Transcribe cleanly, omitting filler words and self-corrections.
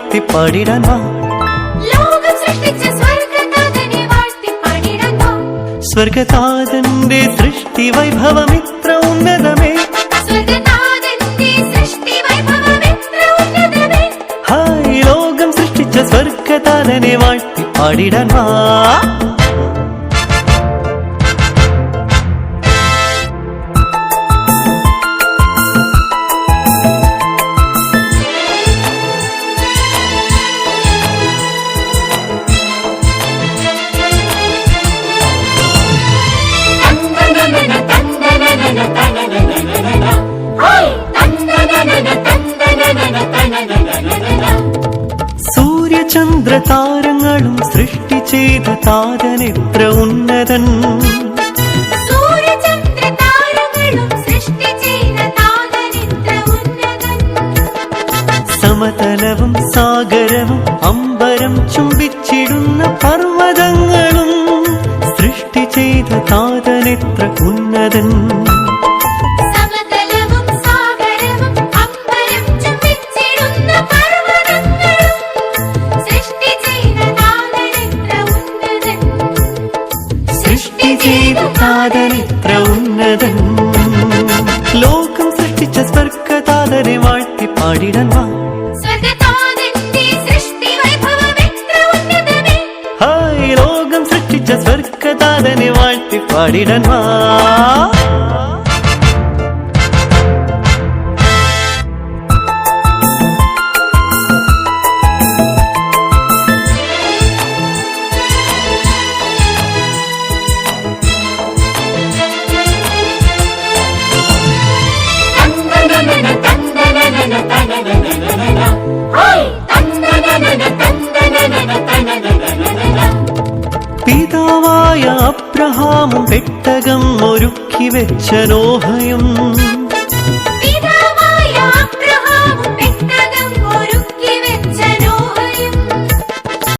വാഴ്ത്തി പാടിടാൻ വാ. സ്വർഗതാതന്റെ സൃഷ്ടി വൈഭവം ഇത്ര ഉന്നതമേ. ഹായ് ലോകം സൃഷ്ടിച്ച സ്വർഗതാതനെ വാഴ്ത്തി പാടിടാൻ വാ. സൂര്യചന്ദ്ര താരങ്ങളും സൃഷ്ടി ചെയ്ത താതനെത്ര ഉന്നതൻ. സമതലവും സാഗരവും അമ്പരം ചുംബിച്ചിടുന്ന പർവ്വതങ്ങളും സൃഷ്ടി ചെയ്ത താതനെത്ര ഉന്നതൻ. താതനെത്ര ഉന്നതൻ. ലോകം സൃഷ്ടിച്ച സ്വർഗതാതനെ വാഴ്ത്തി പാടിടാൻ വാ. ഹായ് ലോകം സൃഷ്ടിച്ച സ്വർഗതാതനെ വാഴ്ത്തി പാടിടാൻ വാ. പിതാവായ അബ്രഹാമും പെട്ടകം ഒരുക്കി വെച്ച നോഹയും